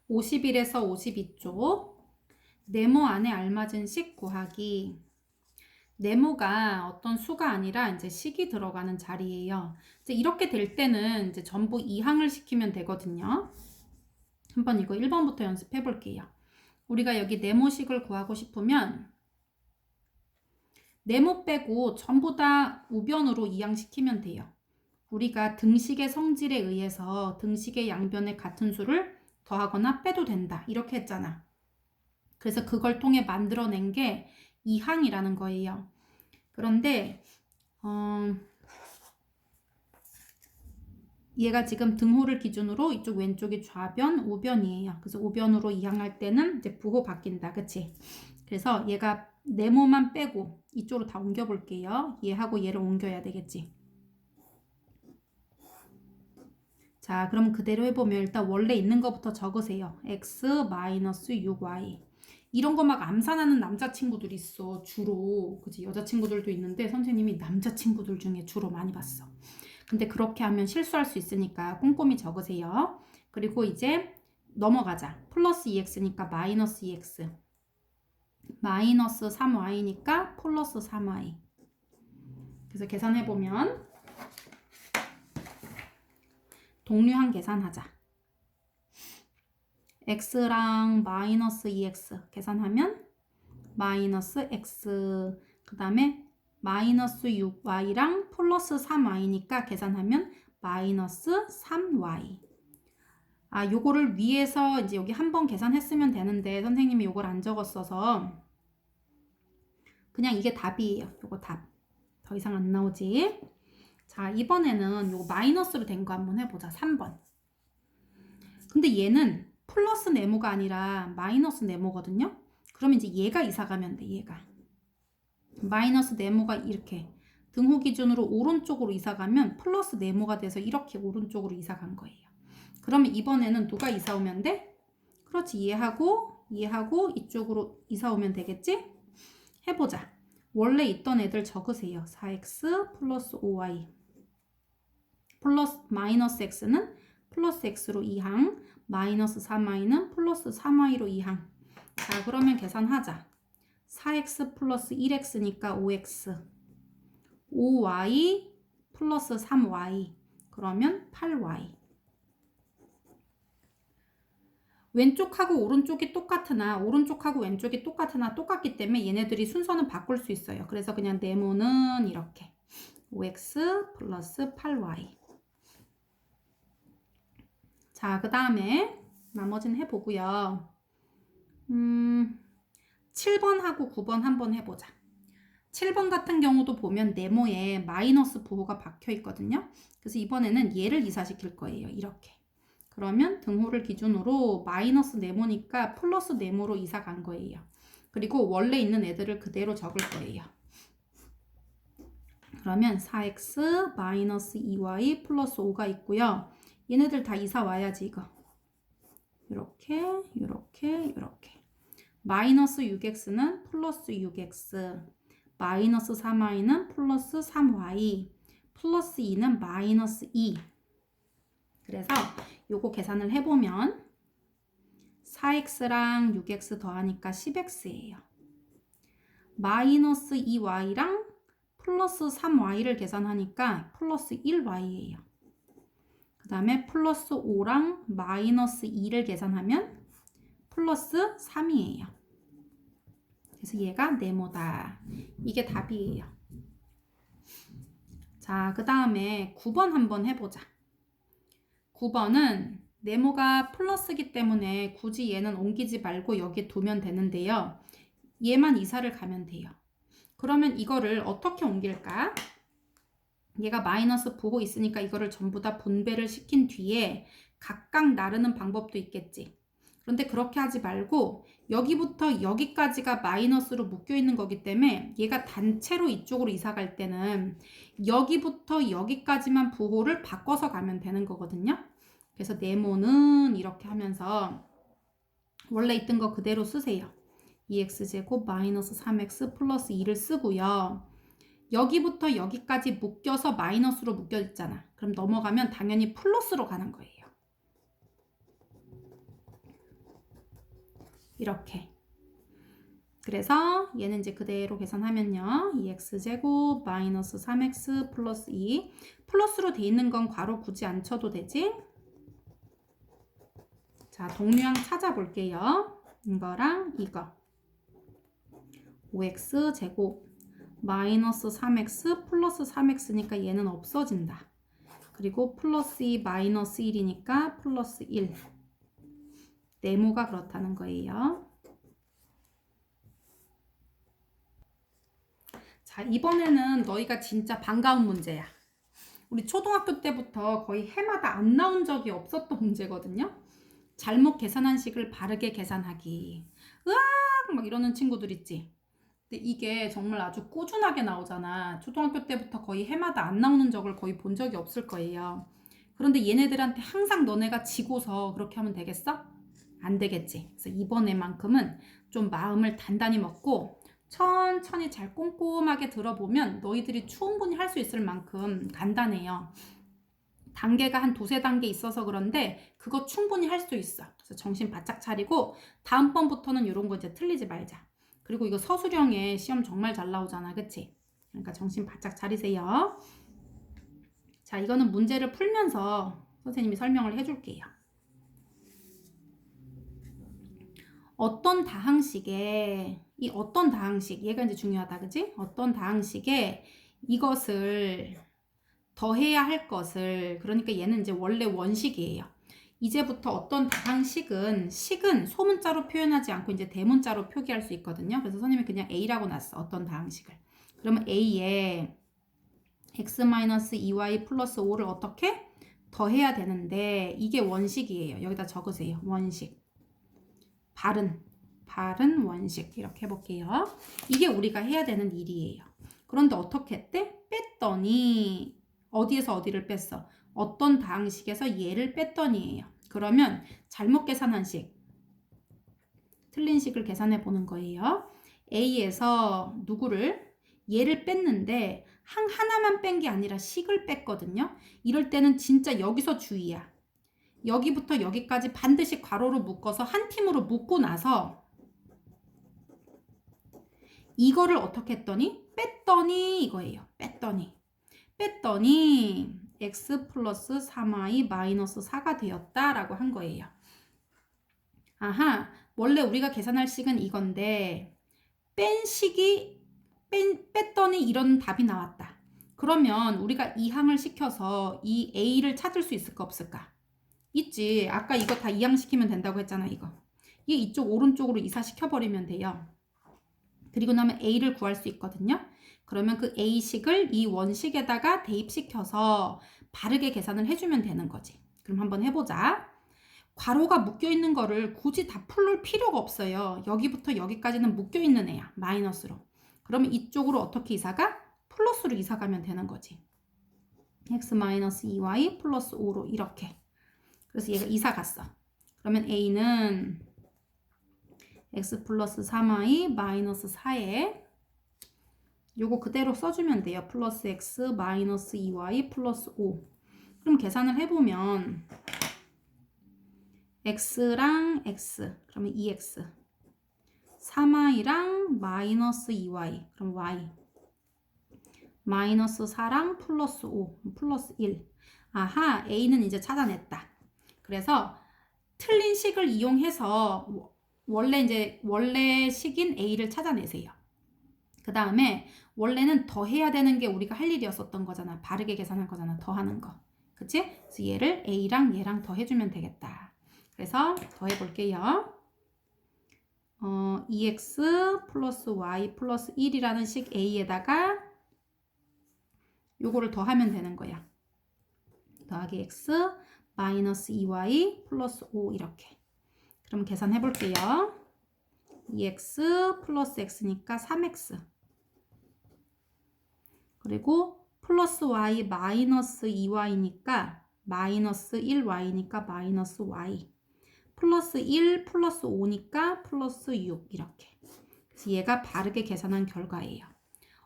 51에서 52쪽 네모 안에 알맞은 식 구하기. 네모가 어떤 수가 아니라 이제 식이 들어가는 자리예요. 이제 이렇게 될 때는 이제 전부 이항을 시키면 되거든요. 한번 이거 1번부터 연습해 볼게요. 우리가 여기 네모식을 구하고 싶으면 네모 빼고 전부 다 우변으로 이항시키면 돼요. 우리가 등식의 성질에 의해서 등식의 양변에 같은 수를 더하거나 빼도 된다 이렇게 했잖아. 그래서 그걸 통해 만들어낸 게 이항이라는 거예요. 그런데 얘가 지금 등호를 기준으로 이쪽 왼쪽이 좌변, 우변이에요. 그래서 우변으로 이항할 때는 이제 부호 바뀐다. 그치? 그래서 얘가 네모만 빼고 이쪽으로 다 옮겨 볼게요. 얘하고 얘를 옮겨야 되겠지. 자, 그럼 그대로 해보면 일단 원래 있는 것부터 적으세요. x-6y. 이런 거 막 암산하는 남자친구들 있어. 주로. 그치? 여자친구들도 있는데 선생님이 남자친구들 중에 주로 많이 봤어. 근데 그렇게 하면 실수할 수 있으니까 꼼꼼히 적으세요. 그리고 이제 넘어가자. 플러스 2x니까 마이너스 2x. 마이너스 3y니까 플러스 3y. 그래서 계산해보면 동류항 계산하자. x랑 마이너스 2x 계산하면 마이너스 x, 그 다음에 마이너스 6y랑 플러스 3y니까 계산하면 마이너스 3y. 아, 요거를 위에서 이제 여기 한 번 계산했으면 되는데 선생님이 요걸 안 적었어서 그냥 이게 답이에요. 요거 답. 더 이상 안 나오지? 자, 이번에는 요거 마이너스로 된 거 한번 해보자. 3번. 근데 얘는 플러스 네모가 아니라 마이너스 네모거든요? 그러면 이제 얘가 이사 가면 돼, 얘가. 마이너스 네모가 이렇게 등호 기준으로 오른쪽으로 이사 가면 플러스 네모가 돼서 이렇게 오른쪽으로 이사 간 거예요. 그러면 이번에는 누가 이사 오면 돼? 그렇지, 얘하고 이쪽으로 이사 오면 되겠지? 해보자. 원래 있던 애들 적으세요. 4x 플러스 5y 플러스 마이너스 x는 플러스 x로 2항, 마이너스 3y는 플러스 3y로 2항. 자, 그러면 계산하자. 4x 플러스 1x니까 5x, 5y 플러스 3y, 그러면 8y. 왼쪽하고 오른쪽이 똑같으나 오른쪽하고 왼쪽이 똑같으나 똑같기 때문에 얘네들이 순서는 바꿀 수 있어요. 그래서 그냥 네모는 이렇게 5x 플러스 8y. 자, 그 다음에 나머지는 해보고요. 7번하고 9번 한번 해보자. 7번 같은 경우도 보면 네모에 마이너스 부호가 박혀 있거든요. 그래서 이번에는 얘를 이사시킬 거예요. 이렇게. 그러면 등호를 기준으로 마이너스 네모니까 플러스 네모로 이사 간 거예요. 그리고 원래 있는 애들을 그대로 적을 거예요. 그러면 4x 마이너스 2y 플러스 5가 있고요. 얘네들 다 이사 와야지 이거. 이렇게 마이너스 6x는 플러스 6x, 마이너스 3y는 플러스 3y, 플러스 2는 마이너스 2. 그래서 요거 계산을 해보면 4x랑 6x 더하니까 10x예요. 마이너스 2y랑 플러스 3y를 계산하니까 플러스 1y예요. 그 다음에 플러스 5랑 마이너스 2를 계산하면 플러스 3이에요. 그래서 얘가 네모다. 이게 답이에요. 자, 그 다음에 9번 한번 해보자. 9번은 네모가 플러스기 때문에 굳이 얘는 옮기지 말고 여기에 두면 되는데요. 얘만 이사를 가면 돼요. 그러면 이거를 어떻게 옮길까? 얘가 마이너스 부호 있으니까 이거를 전부 다 분배를 시킨 뒤에 각각 나르는 방법도 있겠지. 그런데 그렇게 하지 말고 여기부터 여기까지가 마이너스로 묶여 있는 거기 때문에 얘가 단체로 이쪽으로 이사 갈 때는 여기부터 여기까지만 부호를 바꿔서 가면 되는 거거든요. 그래서 네모는 이렇게 하면서 원래 있던 거 그대로 쓰세요. 2x제곱 마이너스 3x 플러스 2를 쓰고요. 여기부터 여기까지 묶여서 마이너스로 묶여 있잖아. 그럼 넘어가면 당연히 플러스로 가는 거예요. 이렇게. 그래서 얘는 이제 그대로 계산하면요. 2x제곱 마이너스 3x 플러스 2. 플러스로 돼 있는 건 괄호 굳이 안 쳐도 되지? 자, 동류항 찾아볼게요. 이거랑 이거. 5x제곱 마이너스 3x 플러스 3x니까 얘는 없어진다. 그리고 플러스 2 마이너스 1이니까 플러스 1. 네모가 그렇다는 거예요. 자, 이번에는 너희가 진짜 반가운 문제야. 우리 초등학교 때부터 거의 해마다 안 나온 적이 없었던 문제거든요. 잘못 계산한 식을 바르게 계산하기. 으악! 막 이러는 친구들 있지. 근데 이게 정말 아주 꾸준하게 나오잖아. 초등학교 때부터 거의 해마다 안 나오는 적을 거의 본 적이 없을 거예요. 그런데 얘네들한테 항상 너네가 지고서 그렇게 하면 되겠어? 안 되겠지. 그래서 이번에만큼은 좀 마음을 단단히 먹고 천천히 잘 꼼꼼하게 들어보면 너희들이 충분히 할 수 있을 만큼 간단해요. 단계가 한 두세 단계 있어서 그런데 그거 충분히 할 수 있어. 그래서 정신 바짝 차리고 다음번부터는 이런 거 이제 틀리지 말자. 그리고 이거 서술형에 시험 정말 잘 나오잖아. 그치? 그러니까 정신 바짝 차리세요. 자, 이거는 문제를 풀면서 선생님이 설명을 해줄게요. 어떤 다항식에 이 어떤 다항식 얘가 이제 중요하다. 그치? 어떤 다항식에 이것을 더해야 할 것을 그러니까 얘는 이제 원래 원식이에요. 이제부터 어떤 다항식은 식은 소문자로 표현하지 않고 이제 대문자로 표기할 수 있거든요. 그래서 선생님이 그냥 A라고 놨어. 어떤 다항식을. 그러면 A에 x-2y 플러스 5를 어떻게 더해야 되는데 이게 원식이에요. 여기다 적으세요. 원식. 바른 원식 이렇게 해볼게요. 이게 우리가 해야 되는 일이에요. 그런데 어떻게 했대? 뺐더니 어디에서 어디를 뺐어? 어떤 다항식에서 얘를 뺐더니예요. 그러면 잘못 계산한 식, 틀린 식을 계산해 보는 거예요. A에서 누구를? 얘를 뺐는데 하나만 뺀 게 아니라 식을 뺐거든요. 이럴 때는 진짜 여기서 주의야. 여기부터 여기까지 반드시 괄호로 묶어서 한 팀으로 묶고 나서 이거를 어떻게 했더니? 뺐더니 이거예요. 뺐더니 x 플러스 3y 마이너스 4가 되었다라고 한 거예요. 아하, 원래 우리가 계산할 식은 이건데 뺐더니 이런 답이 나왔다. 그러면 우리가 이항을 시켜서 이 a를 찾을 수 있을까 없을까? 있지. 아까 이거 다 이항시키면 된다고 했잖아. 이거. 얘 이쪽 오른쪽으로 이사시켜버리면 돼요. 그리고 나면 a를 구할 수 있거든요. 그러면 그 a식을 이 원식에다가 대입시켜서 바르게 계산을 해주면 되는 거지. 그럼 한번 해보자. 괄호가 묶여있는 거를 굳이 다 풀 필요가 없어요. 여기부터 여기까지는 묶여있는 애야. 마이너스로. 그러면 이쪽으로 어떻게 이사가? 플러스로 이사가면 되는 거지. x-2y 플러스 5로 이렇게. 그래서 얘가 이사 갔어. 그러면 a는 x 플러스 3y 마이너스 4에 요거 그대로 써주면 돼요. 플러스 x 마이너스 2y 플러스 5. 그럼 계산을 해보면 x랑 x 그러면 2x 3y랑 마이너스 2y 그럼 y 마이너스 4랑 플러스 5 플러스 1. 아하, a는 이제 찾아냈다. 그래서 틀린 식을 이용해서 원래 식인 a를 찾아내세요. 그 다음에 원래는 더해야 되는 게 우리가 할 일이었었던 거잖아. 바르게 계산할 거잖아. 더하는 거. 그치? 그래서 얘를 a랑 얘랑 더해주면 되겠다. 그래서 더해볼게요. 2x 플러스 y 플러스 1이라는 식 a에다가 요거를 더하면 되는 거야. 더하기 x 마이너스 2y 플러스 5 이렇게. 그럼 계산해 볼게요. 2x 플러스 x니까 3x 그리고 플러스 y 마이너스 2y니까 마이너스 1y니까 마이너스 y 플러스 1 플러스 5니까 플러스 6 이렇게. 그래서 얘가 바르게 계산한 결과예요.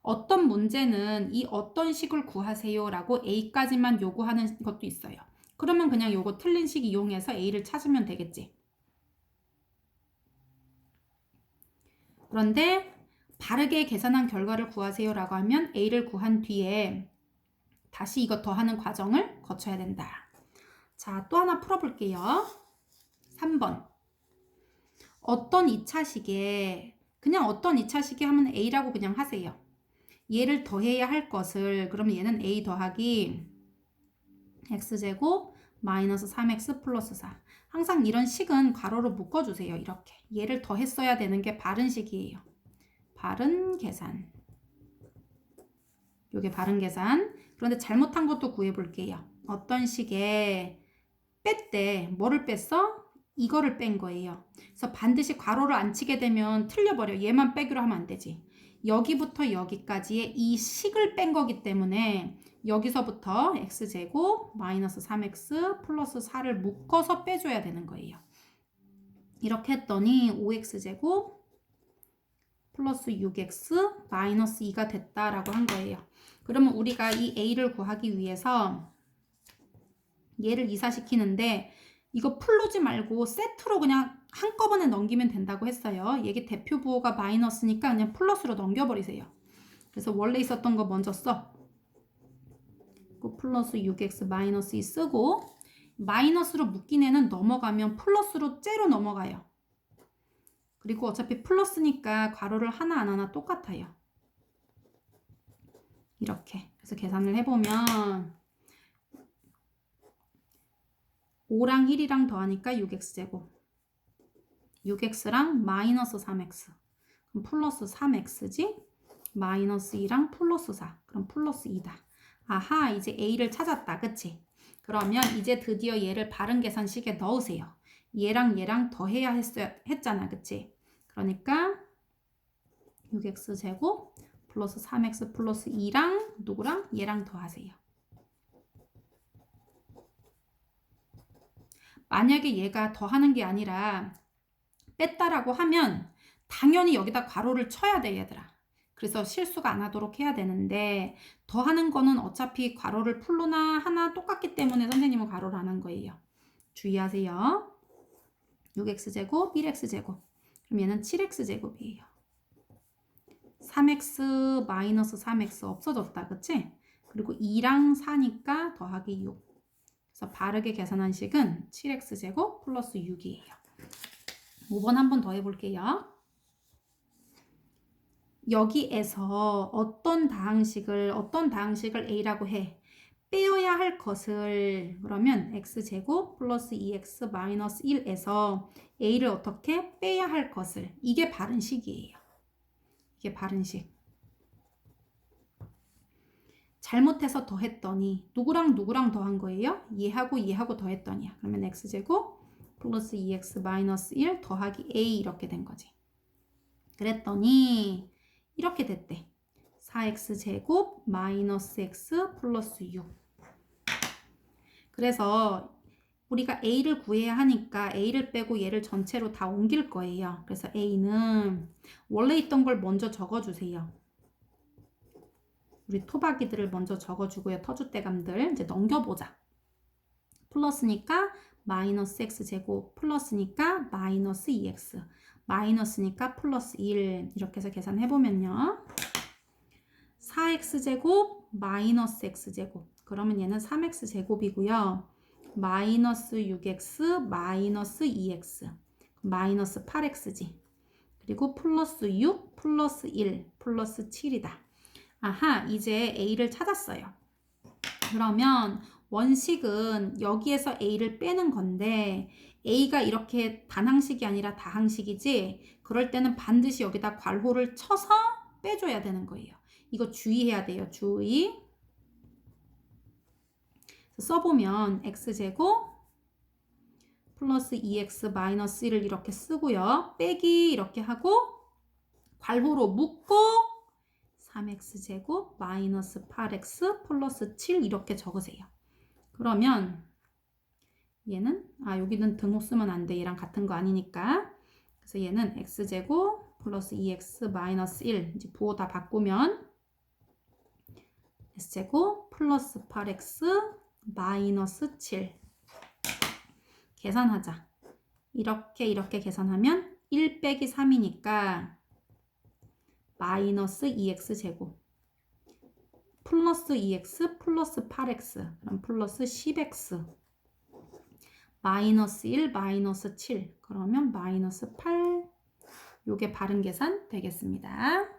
어떤 문제는 이 어떤 식을 구하세요 라고 a까지만 요구하는 것도 있어요. 그러면 그냥 요거 틀린 식 이용해서 a를 찾으면 되겠지. 그런데 바르게 계산한 결과를 구하세요라고 하면 a를 구한 뒤에 다시 이거 더하는 과정을 거쳐야 된다. 자, 또 하나 풀어볼게요. 3번. 어떤 2차식에 그냥 어떤 2차식에 하면 a라고 그냥 하세요. 얘를 더해야 할 것을 그러면 얘는 a 더하기 x제곱 마이너스 3x 플러스 4. 항상 이런 식은 괄호로 묶어주세요. 이렇게. 얘를 더했어야 되는 게 바른 식이에요. 바른 계산. 요게 바른 계산. 그런데 잘못한 것도 구해볼게요. 어떤 식에 뺐대. 뭐를 뺐어? 이거를 뺀 거예요. 그래서 반드시 괄호를 안 치게 되면 틀려버려. 얘만 빼기로 하면 안 되지. 여기부터 여기까지의 이 식을 뺀 거기 때문에 여기서부터 x제곱 마이너스 3x 플러스 4를 묶어서 빼줘야 되는 거예요. 이렇게 했더니 5x제곱 플러스 6x 마이너스 2가 됐다라고 한 거예요. 그러면 우리가 이 a를 구하기 위해서 얘를 이사시키는데 이거 풀르지 말고 세트로 그냥 한꺼번에 넘기면 된다고 했어요. 얘기 대표 부호가 마이너스니까 그냥 플러스로 넘겨버리세요. 그래서 원래 있었던 거 먼저 써. 플러스 6x 마이너스 2 쓰고 마이너스로 묶인 애는 넘어가면 플러스로 째로 넘어가요. 그리고 어차피 플러스니까 괄호를 하나 안 하나 똑같아요. 이렇게. 그래서 계산을 해보면 5랑 1이랑 더하니까 6x제곱 6x랑 마이너스 3x 그럼 플러스 3x지? 마이너스 2랑 플러스 4 그럼 플러스 2다. 아하, 이제 a를 찾았다. 그치? 그러면 이제 드디어 얘를 바른 계산식에 넣으세요. 얘랑 얘랑 더해야 했잖아. 그치? 그러니까 6x제곱 플러스 3x 플러스 2랑 누구랑? 얘랑 더하세요. 만약에 얘가 더하는 게 아니라 뺐다라고 하면 당연히 여기다 괄호를 쳐야 돼, 얘들아. 그래서 실수가 안 하도록 해야 되는데 더하는 거는 어차피 괄호를 풀로나 하나 똑같기 때문에 선생님은 괄호를 안 한 거예요. 주의하세요. 6x제곱 1x제곱 그럼 얘는 7x제곱이에요. 3x 마이너스 3x 없어졌다. 그치? 그리고 2랑 4니까 더하기 6. 그래서 바르게 계산한 식은 7x제곱 플러스 6이에요. 5번 한 번 더 해볼게요. 여기에서 어떤 다항식을 a라고 해. 빼어야 할 것을 그러면 x제곱 플러스 2x 마이너스 1에서 a를 어떻게 빼야 할 것을 이게 바른 식이에요. 이게 바른 식. 잘못해서 더했더니 누구랑 누구랑 더한 거예요? 얘하고 얘하고 더했더니야. 그러면 x제곱 플러스 2x 마이너스 1 더하기 a 이렇게 된 거지. 그랬더니 이렇게 됐대. 4x제곱 마이너스 x 플러스 6. 그래서 우리가 a를 구해야 하니까 a를 빼고 얘를 전체로 다 옮길 거예요. 그래서 a는 원래 있던 걸 먼저 적어주세요. 우리 토박이들을 먼저 적어주고요. 터줏대감들 이제 넘겨보자. 플러스니까 마이너스 x제곱 플러스니까 마이너스 2x 마이너스니까 플러스 1 이렇게 해서 계산해보면요. 4x제곱 마이너스 x제곱 그러면 얘는 3x제곱이고요. 마이너스 6x 마이너스 2x 마이너스 8x지. 그리고 플러스 6 플러스 1 플러스 7이다. 아하, 이제 a를 찾았어요. 그러면 원식은 여기에서 a를 빼는 건데 a가 이렇게 단항식이 아니라 다항식이지 그럴 때는 반드시 여기다 괄호를 쳐서 빼줘야 되는 거예요. 이거 주의해야 돼요. 주의. 써보면 x제곱 플러스 2x 마이너스 1을 이렇게 쓰고요. 빼기 이렇게 하고 괄호로 묶고 3x제곱 마이너스 8x 플러스 7 이렇게 적으세요. 그러면 얘는 여기는 등호 쓰면 안 돼. 얘랑 같은 거 아니니까. 그래서 얘는 x제곱 플러스 2x 마이너스 1 이제 부호 다 바꾸면 x제곱 플러스 8x 마이너스 7 계산하자. 이렇게 계산하면 1 빼기 3이니까 마이너스 2x 제곱 플러스 2x 플러스 8x 그럼 플러스 10x 마이너스 1 마이너스 7 그러면 마이너스 8 요게 바른 계산 되겠습니다.